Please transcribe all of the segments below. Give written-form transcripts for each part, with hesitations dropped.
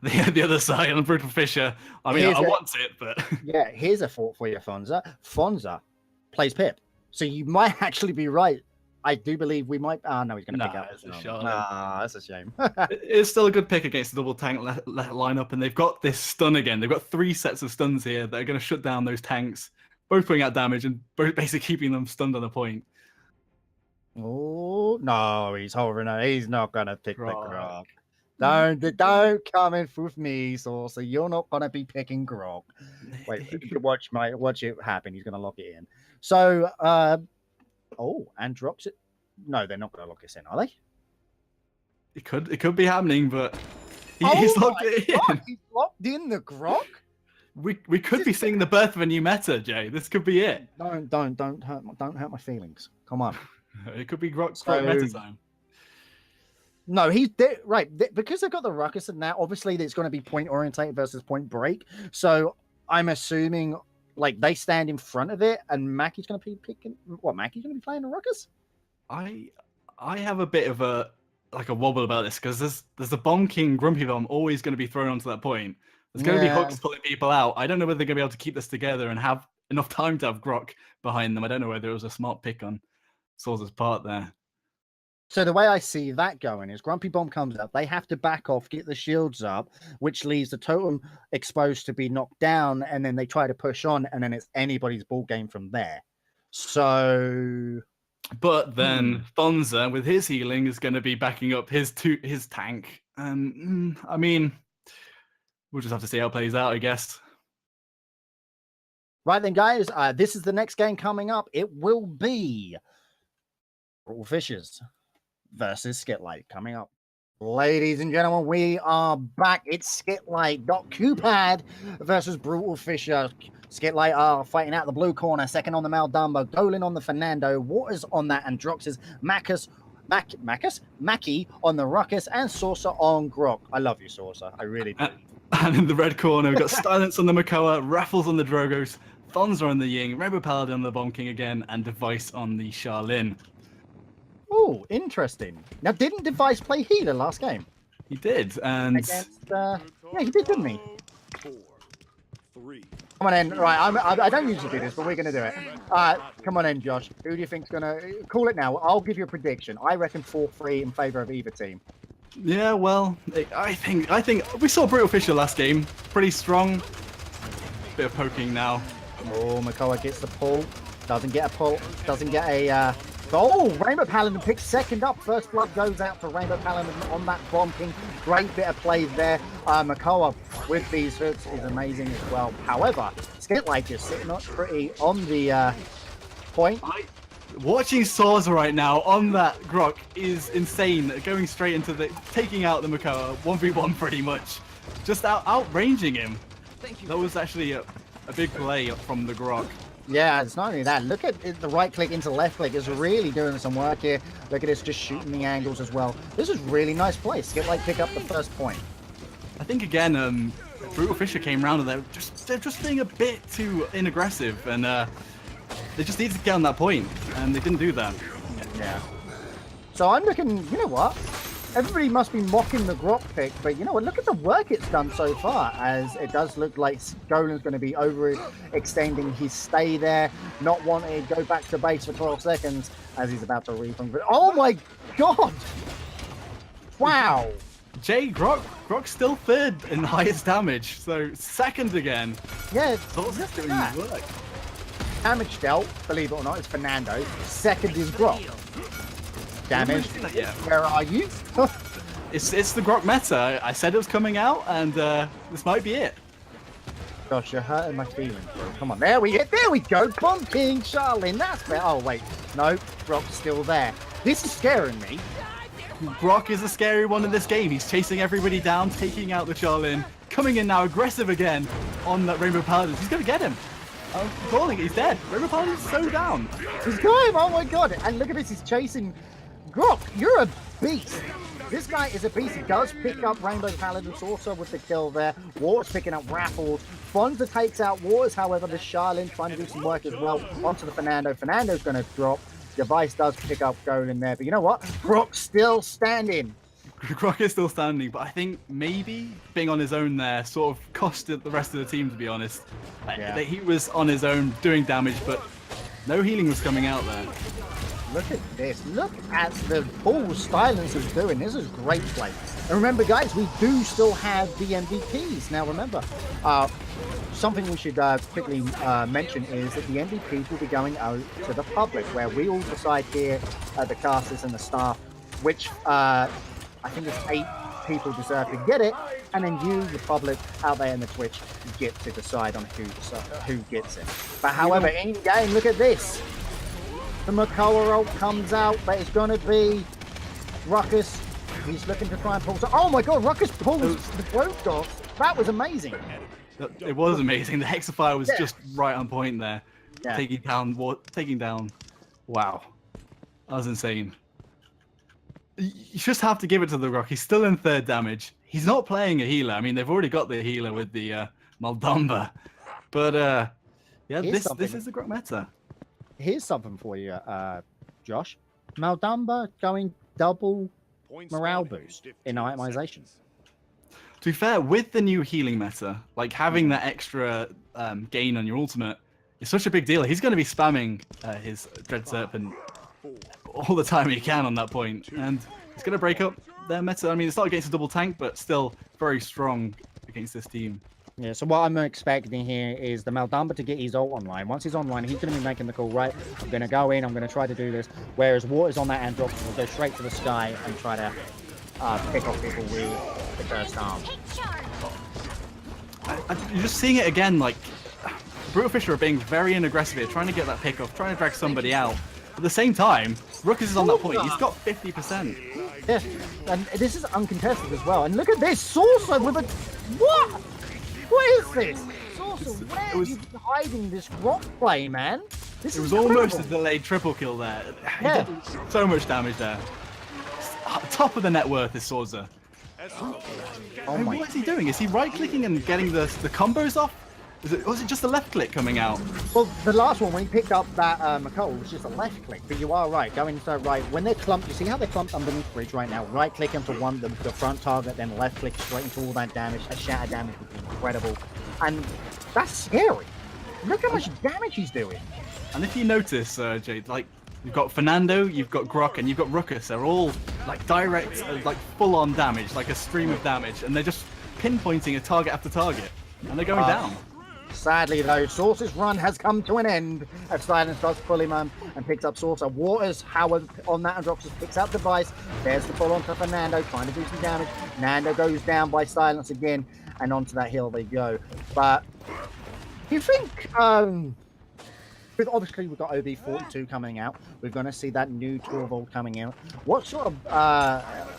the other side on BrutalFissure. I mean, I want it, but yeah, here's a thought for you, Fonza. Fonza plays Pip, so you might actually be right. I do believe we might. Oh no, he's going to pick up. That's a shame. It's still a good pick against the double tank lineup, and they've got this stun again. They've got 3 sets of stuns here that are going to shut down those tanks, both putting out damage and both basically keeping them stunned on a point. Oh no, he's hovering. He's not going to pick the Grok. Don't come in with me, Saucer. You're not going to be picking Grok. Wait, watch it happen. He's going to lock it in. So, and drops it. No, they're not going to lock us in, are they? It could be happening, but he's locked it in. He's locked in the Grok. We could be seeing the birth of a new meta, Jay. This could be it. Don't hurt my feelings. Come on. It could be Grok meta time. No, he's right because they've got the ruckus and that. Obviously, it's going to be point orientated versus point break. So I'm assuming like they stand in front of it, and Mackie's going to be picking. What Mackie's going to be playing the ruckus? I have a bit of a wobble about this because there's a Bomb King Grumpy Bomb always going to be thrown onto that point. There's going to be hooks pulling people out. I don't know whether they're going to be able to keep this together and have enough time to have Grok behind them. I don't know whether it was a smart pick on Source's part there. So the way I see that going is Grumpy Bomb comes up. They have to back off, get the shields up, which leaves the totem exposed to be knocked down. And then they try to push on. And then it's anybody's ball game from there. So... But then Fonza, with his healing, is going to be backing up his tank. And, I mean, we'll just have to see how it plays out, I guess. Right then, guys. This is the next game coming up. It will be BrutalFissure versus SkitLite coming up. Ladies and gentlemen, we are back. It's SkitLite.QPAD versus BrutalFissure. SkitLite are fighting out the blue corner, second on the Maldumbo, Golin on the Fernando, Waters on that Androx's, Mackie on the Ruckus, and Saucer on Grok. I love you, Saucer. I really do. And in the red corner, we've got Silence on the Makoa, Raffles on the Drogos, Fonza on the Ying, Rainbow Paladin on the Bomb King again, and Device on the Charlene. Oh, interesting. Now, didn't Device play healer last game? He did, and... Against, yeah, he did, didn't he? 4, 3. Come on in. Right, I don't usually do this, but we're going to do it. Come on in, Josh. Who do you think's going to... Call it now. I'll give you a prediction. I reckon 4-3 in favour of either team. Yeah, well, I think we saw BrutalFissure last game. Pretty strong. Bit of poking now. Oh, Makoa gets the pull. Doesn't get a pull. Doesn't get a... Oh, Rainbow Paladin picks second up. First blood goes out to Rainbow Paladin on that Bomb King. Great bit of play there. Makoa with these hooks is amazing as well. However, SkitLite just sitting up pretty on the point. Watching Saucer right now on that Grok is insane. Going straight into taking out the Makoa 1v1 pretty much. Just outranging him. That was actually a big play from the Grok. Yeah, it's not only that. Look at it, the right click into left click is really doing some work here. Look at this, just shooting the angles as well. This is really nice play. SkitLite pick up the first point. I think again, BrutalFissure came around and they're just being a bit too inaggressive, and they just needed to get on that point, and they didn't do that. Yeah. So I'm looking. You know what? Everybody must be mocking the Grok pick, but you know what? Look at the work it's done so far, as it does look like Golan's going to be overextending his stay there, not wanting to go back to base for 12 seconds as he's about to refund. But oh my god! Wow! Jay, Grok's still third in highest damage, so second again. Yeah, doing his work. Damage dealt, believe it or not, is Fernando. Second is Grok. Damage. Yeah. Where are you? It's the Grok meta. I said it was coming out, and this might be it. Gosh, you're hurting my feelings, bro. Come on, there we go. Bomb King, Charlene. That's better. Oh wait, no, Grok's still there. This is scaring me. Grok is a scary one in this game. He's chasing everybody down, taking out the Charlene, coming in now aggressive again on that Rainbow Paladin. He's gonna get him. I'm calling it. He's dead. Rainbow Paladin's so down. He's got him. Oh my god! And look at this. He's chasing. Grok, you're a beast. This guy is a beast. He does pick up Rainbow Paladin Saucer with the kill there. Waters picking up Raffles. Fonza takes out Waters, however, the Charlene trying to do some work as well onto the Fernando. Fernando's going to drop. Device does pick up Golin there. But you know what? Grok's still standing. Grok is still standing, but I think maybe being on his own there sort of costed the rest of the team, to be honest. Yeah. He was on his own doing damage, but no healing was coming out there. Look at this. Look at the balls Silence is doing. This is great play. And remember, guys, we do still have the MVPs. Now, remember, something we should quickly mention is that the MVPs will be going out to the public, where we all decide here, the casters and the staff, which I think it's 8 people deserve to get it, and then you, the public, out there in the Twitch, get to decide on who gets it. But however, in game, look at this. The McCullough ult comes out, but it's going to be Ruckus. He's looking to try and pull. Oh my God, Ruckus pulls the Growth Dogs. That was amazing. It was amazing. The Hexafire was just right on point there. Yeah. Taking down. Wow. That was insane. You just have to give it to the Rock. He's still in 3rd damage. He's not playing a healer. I mean, they've already got the healer with the Maldamba. But yeah, this is the Grok meta. Here's something for you, Josh. Maldamba going double morale boost in itemization. To be fair, with the new healing meta, like having that extra gain on your ultimate is such a big deal. He's going to be spamming his Dread Serpent all the time he can on that point, and he's going to break up their meta. I mean, it's not against a double tank, but still very strong against this team. Yeah, so what I'm expecting here is the Maldamba to get his ult online. Once he's online, he's going to be making the call, right, I'm going to go in, I'm going to try to do this. Whereas Water's on that Androx will go straight to the sky and try to pick off people with the first arm. You're just seeing it again, like, BrutalFissure are being very inaggressive here, trying to get that pick off, trying to drag somebody out. At the same time, Ruckus is on that point. He's got 50%. Yeah, and this is uncontested as well. And look at this, Saucer with a... What? What is this? Saucer, where are you hiding this rock play, man? This It was is almost a incredible. delayed triple kill there. He Yeah. did so much damage there. Top of the net worth is Saucer. Oh my... What is he doing? Is he right-clicking and getting the combos off? Was it just a left click coming out? Well, the last one, when he picked up that McCall, was just a left click. But you are right, going to right. When they're clumped, you see how they're clumped underneath the bridge right now? Right click into the front target, then left click straight into all that damage. That shatter damage would be incredible. And that's scary. Look how much damage he's doing. And if you notice, Jade, like, you've got Fernando, you've got Grok, and you've got Ruckus. They're all, like, direct, like, full-on damage, like a stream of damage. And they're just pinpointing a target after target. And they're going down. Sadly, though, Saucer's run has come to an end as Silence does pull him and picks up Saucer. Waters, however, on that Androxus picks out Device. There's the pull onto Fernando, trying to do some damage. Nando goes down by Silence again, and onto that hill they go. But do you think, obviously we've got OB42 coming out. We're going to see that new Torvald coming out. What sort of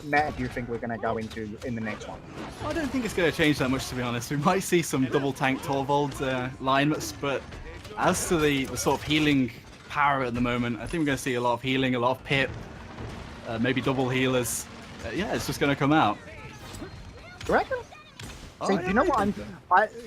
meta do you think we're going to go into in the next one? I don't think it's going to change that much, to be honest. We might see some double tank Torvald lineups, but as to the sort of healing power at the moment, I think we're going to see a lot of healing, a lot of pit, maybe double healers. Yeah, it's just going to come out. Do you reckon? See, you know what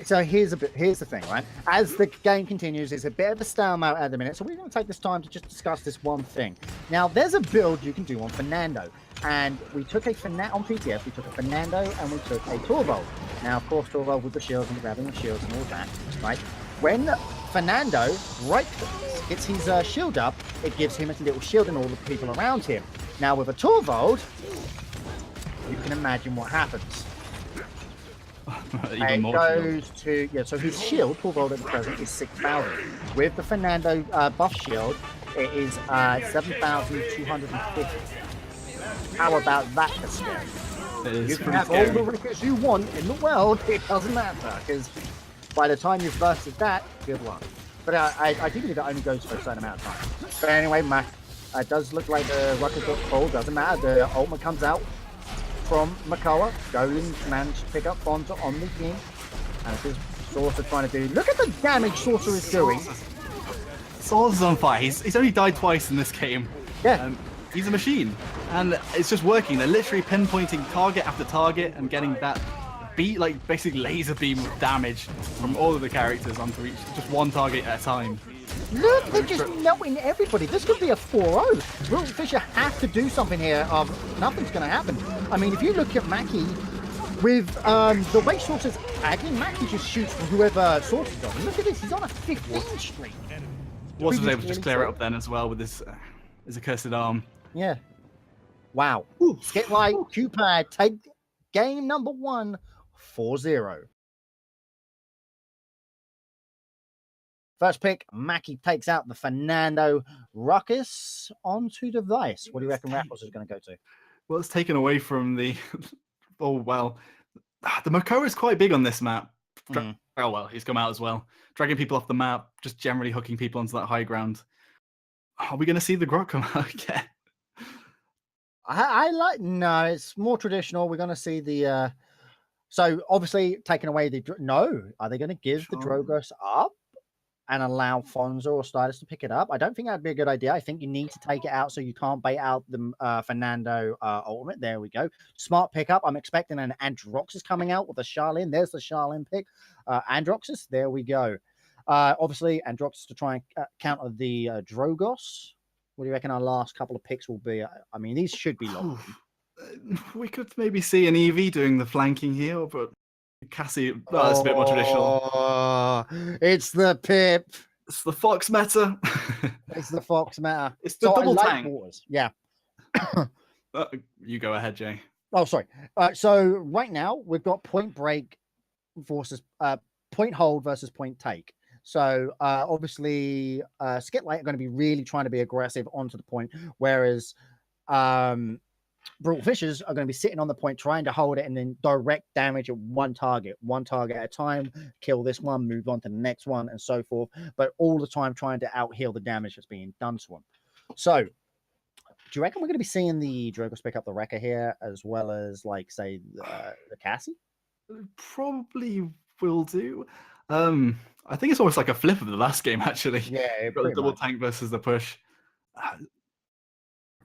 so here's the thing, right? As the game continues, it's a bit of a stalemate at the minute, so we're going to take this time to just discuss this one thing. Now, there's a build you can do on Fernando, and we took on PTS, we took a Fernando and we took a Torvald. Now, of course, Torvald with the shields and grabbing the shields and all that, right? When Fernando right-clicks, gets his shield up, it gives him a little shield and all the people around him. Now, with a Torvald, you can imagine what happens. Even more goes to so his shield, Torvald at the present, is 6,000. With the Fernando buff shield, it is 7,250. How about that for scale? You can have all the rickets you want in the world, it doesn't matter, because by the time you've bursted that, good luck. But I do believe that only goes for a certain amount of time. But anyway, Mac, it does look like the Ruckus got pulled, doesn't matter, the ultimate comes out from McCullough, goes and manages to pick up Fonza on the team. And this is Saucer trying to do. Look at the damage Saucer is doing. Saucer's on fire. He's only died twice in this game. Yeah. He's a machine. And it's just working. They're literally pinpointing target after target and getting that basically laser beam of damage from all of the characters onto just one target at a time. Look, they're just melting everybody. This could be a 4-0. BrutalFissure have to do something here. Nothing's going to happen. I mean, if you look at Mackie, with the way Saucer's acting, Mackie just shoots for whoever Saucer's on. Look at this, he's on a 15 streak. Was able to just clear it up then as well with his accursed arm. Yeah. Wow. SkitLite.QPAD take game number 1, 4-0. First pick, Mackie takes out the Fernando Ruckus onto device. What do you reckon Raffles is going to go to? Well, it's taken away from the... oh, well. The Makoa is quite big on this map. Oh, well, he's come out as well. Dragging people off the map, just generally hooking people onto that high ground. Are we going to see the Grok come out again? I like... No, it's more traditional. We're going to see the... So, obviously, taking away the... No. Are they going to give the Drogos up and allow Fonzo or Stylus to pick it up? I don't think that'd be a good idea. I think you need to take it out so you can't bait out the Fernando ultimate. There we go. Smart pickup. I'm expecting an Androxus coming out with a Charlene. There's the Charlene pick. Androxus. There we go. Obviously, Androxus to try and counter the Drogos. What do you reckon our last couple of picks will be? I mean, these should be long. We could maybe see an EV doing the flanking here, but Cassie, that's a bit more traditional. It's the Pip. It's the Fox meta. It's the Fox meta. It's the double tank. Waters. Yeah. You go ahead, Jay. Oh, sorry. So right now we've got point break versus point hold versus point take. So obviously SkitLite are going to be really trying to be aggressive onto the point, whereas BrutalFissures are going to be sitting on the point, trying to hold it and then direct damage at one target at a time, kill this one, move on to the next one, and so forth. But all the time trying to out-heal the damage that's being done to them. So, do you reckon we're going to be seeing the Drogos pick up the Wrecker here, as well as, like, say, the Cassie? Probably will do. I think it's almost like a flip of the last game, actually. Yeah, got the double tank versus the push.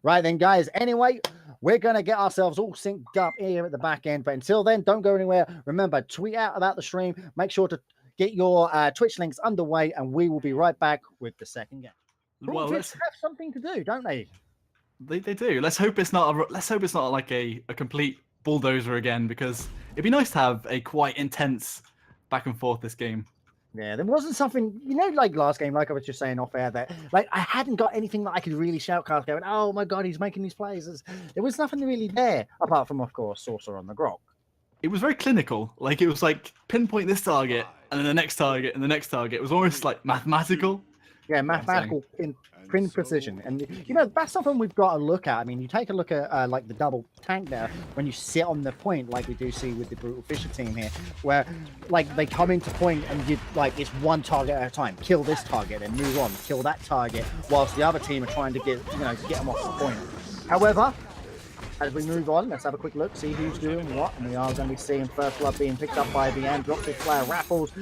Right then, guys. Anyway, we're going to get ourselves all synced up here at the back end. But until then, don't go anywhere. Remember, tweet out about the stream. Make sure to get your Twitch links underway, and we will be right back with the second game. Well, they have something to do, don't they? They do. Let's hope it's not like a complete bulldozer again, because it'd be nice to have a quite intense back and forth this game. Yeah, there wasn't something, like last game, like I was just saying off air, that like I hadn't got anything that I could really shoutcast going, oh my god, he's making these plays. There was nothing really there, apart from, of course, Saucer on the Grok. It was very clinical. Like, it was like, pinpoint this target, and then the next target, and the next target. It was almost like mathematical. Yeah, mathematical pin precision. And, that's something we've got to look at. I mean, you take a look at, like, the double tank there, when you sit on the point, like we do see with the BrutalFissure team here, where, like, they come into point and you, like, it's one target at a time. Kill this target and move on. Kill that target, whilst the other team are trying to get them off the point. However, as we move on, let's have a quick look, see who's doing what. And we are going to be seeing First Blood being picked up by the Androxus player Raffles.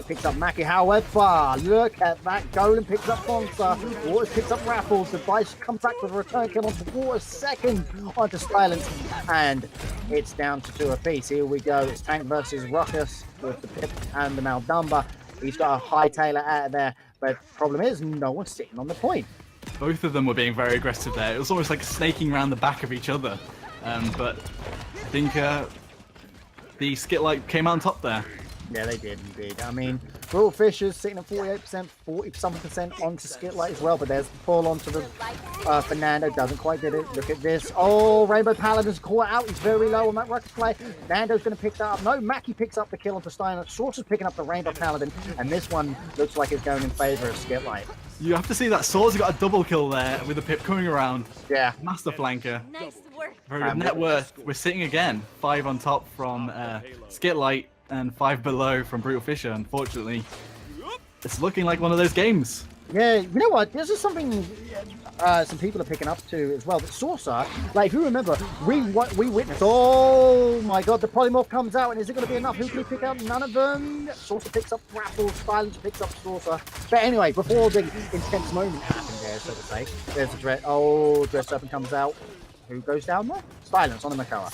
Picks up Mackie. However, look at that. Golem picks up Fonsa. Waters picks up Raffles. The Vice comes back with a return kill onto Waters. Second onto Silence. And it's down to 2 apiece. Here we go. It's Tank versus Ruckus with the Pip and the Maldumba. He's got a Hightailer out of there. But the problem is, no one's sitting on the point. Both of them were being very aggressive there. It was almost like snaking around the back of each other. But I think the SkitLite came out on top there. Yeah, they did indeed. I mean, BrutalFissure's sitting at 48%, 40-something% onto SkitLite as well, but there's the fall onto the Fernando. Doesn't quite get it. Look at this. Oh, Rainbow Paladin's caught out. He's very low on that Ruckus play. Nando's going to pick that up. No, Mackie picks up the kill onto Steiner. Saucer's picking up the Rainbow Paladin, and this one looks like it's going in favor of SkitLite. You have to see that Swords got a double kill there with the Pip coming around. Yeah. Master flanker. Nice work. Very good. Net worth. We're sitting again. 5 on top from SkitLite and 5 below from BrutalFissure. Unfortunately, it's looking like one of those games. Yeah, you know what? This is something some people are picking up to as well. But Saucer, like, if you remember, we witnessed, oh my god, the polymorph comes out, and is it going to be enough? Who can he pick up? None of them. Saucer picks up Raffles, Silence picks up Saucer. But anyway, before the intense moment happened there, so to say, there's the Dread Serpent comes out. Who goes down there? Silence on the Makoa.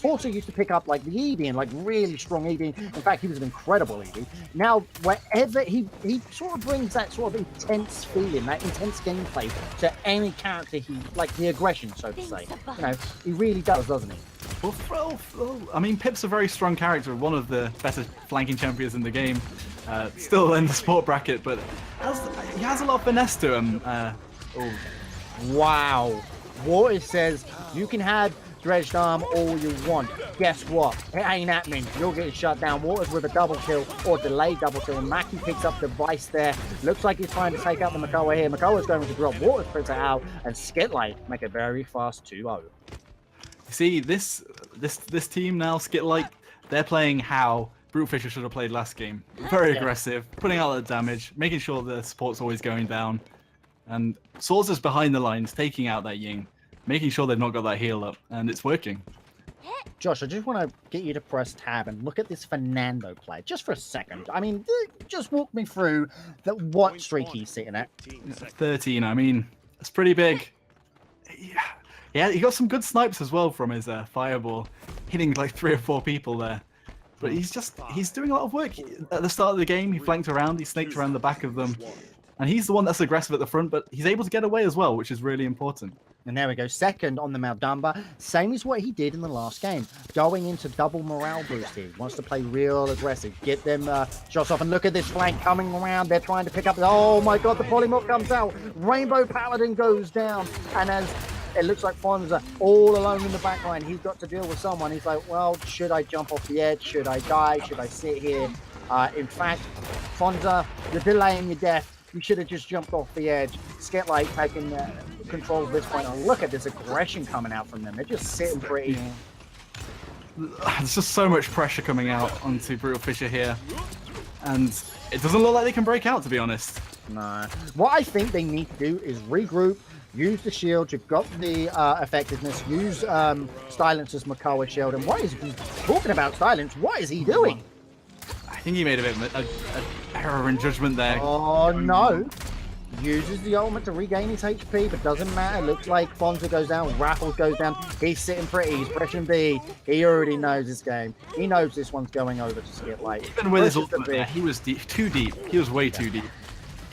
Forza used to pick up like the ED and like really strong ED. In fact, he was an incredible ED. Now, wherever he sort of brings that sort of intense feeling, that intense gameplay to any character like the aggression, so to say. You know, he really does, doesn't he? Well, I mean, Pip's a very strong character, one of the better flanking champions in the game. Still in the sport bracket, but he has a lot of finesse to him. Wow. Water says you can have dredged arm all you want. Guess what? It ain't happening. You're getting shut down. Waters with a double kill or delayed double kill. Mackie picks up the vice there. Looks like he's trying to take out the Makoa here. Makoa's going to drop. Waters puts it out, and SkitLite make a very fast 2-0. See, this team now, SkitLite, they're playing how BrutalFissure should have played last game. Very aggressive, putting out the damage, making sure the support's always going down. And Sorcerer's behind the lines, taking out that Ying, making sure they've not got that heal up, and it's working. Josh, I just want to get you to press tab and look at this Fernando play just for a second. I mean, just walk me through what streak he's sitting at. 13, I mean, it's pretty big. Yeah, he got some good snipes as well from his fireball, hitting like 3 or 4 people there. But he's doing a lot of work. At the start of the game, he flanked around, he snaked around the back of them. And he's the one that's aggressive at the front, but he's able to get away as well, which is really important. And there we go, second on the Maldamba. Same as what he did in the last game. Going into double morale boost here. He wants to play real aggressive. Get them shots off. And look at this flank coming around. They're trying to pick up. Oh my god, the polymorph comes out. Rainbow Paladin goes down. And as it looks like Fonza all alone in the back line, he's got to deal with someone. He's like, well, should I jump off the edge? Should I die? Should I sit here? In fact, Fonza, you're delaying your death. You should have just jumped off the edge. SkitLite taking control of this point. And look at this aggression coming out from them. They're just sitting pretty. There's just so much pressure coming out onto BrutalFissure here. And it doesn't look like they can break out, to be honest. No. What I think they need to do is regroup, use the shield. You've got the effectiveness. Use Silence's Makoa shield. And what is he talking about, Silence? What is he doing? I think he made a bit of an error in judgment there. Oh, no. Uses the ultimate to regain his HP, but doesn't matter. Looks like Fonza goes down, Raffles goes down. He's sitting pretty. He's pressing B. He already knows this game. He knows this one's going over to SkitLite. Even with his ultimate there, he was too deep. He was way too deep.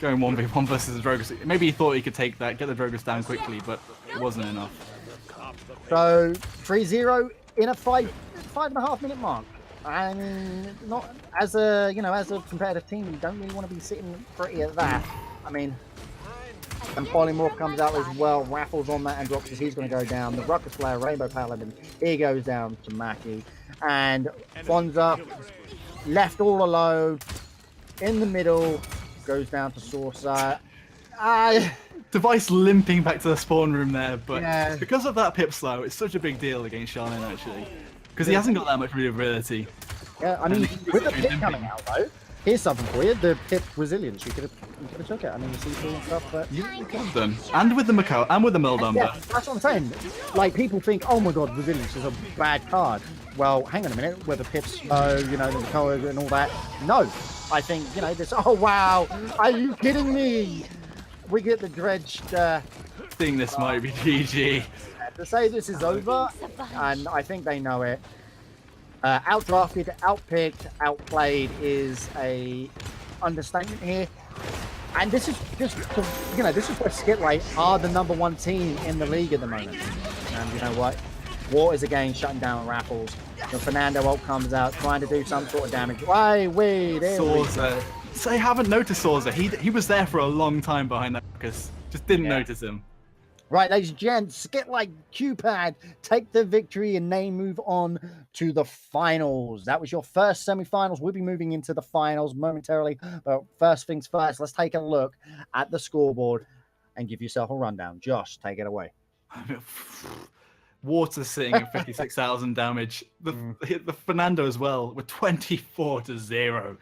Going 1v1 versus the Drogus. Maybe he thought he could take that, get the Drogus down quickly, but it wasn't enough. So, 3-0 in a 5.5 minute mark. I mean, not as a competitive team, you don't really want to be sitting pretty at that. I mean, and Polymorph comes out as well. Raffles on that and drops as he's going to go down. The Ruckus Slayer, Rainbow Paladin, he goes down to Mackie. And Fonza, left all alone, in the middle, goes down to Sorcerer. Device limping back to the spawn room there, but because of that pip slow, it's such a big deal against Charlene, actually. Because he hasn't got that much maneuverability. Yeah, I mean, with the pip coming out, though, here's something for you. The pip resilience, you could have took it. I mean, the C4 and stuff, but... You could have done. And with the Makoa, and with the Mildumber. Yeah, that's what I'm saying. Like, people think, oh my god, resilience is a bad card. Well, hang on a minute, where the pips, the Makoa and all that. No. I think, this... Oh, wow. Are you kidding me? We get the dredged... I think this might be GG. To say this is over, and I think they know it. Outdrafted, outpicked, outplayed is a understatement here. And this is just, this is where SkitLite are the #1 team in the league at the moment. And you know what? War is again shutting down Raffles. The Fernando ult comes out, trying to do some sort of damage. Wait, there we go. So I haven't noticed Sorza. He was there for a long time behind that because just didn't notice him. Right, ladies and gents, SkitLite.QPAD take the victory and they move on to the finals. That was your first semi-finals. We'll be moving into the finals momentarily. But first things first, let's take a look at the scoreboard and give yourself a rundown. Josh, take it away. Water sitting at 56,000 damage. The Fernando as well with 24-0.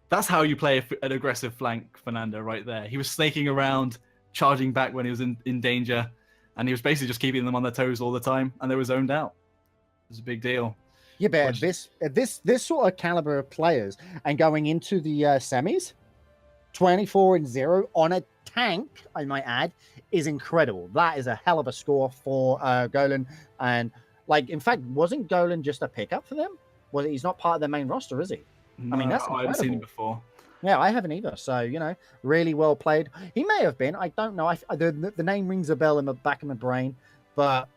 That's how you play an aggressive flank, Fernando, right there. He was snaking around, charging back when he was in danger, and he was basically just keeping them on their toes all the time, and they were zoned out. It was a big deal. Yeah, but this sort of caliber of players and going into the semis, 24-0 on a tank, I might add, is incredible. That is a hell of a score for Golan, and Like, in fact, wasn't Golan just a pickup for them? He's not part of their main roster, is he? No, I mean, that's I haven't seen him incredible. before. Yeah, I haven't either. So, you know, really well played. He may have been. I don't know. The name rings a bell in the back of my brain, but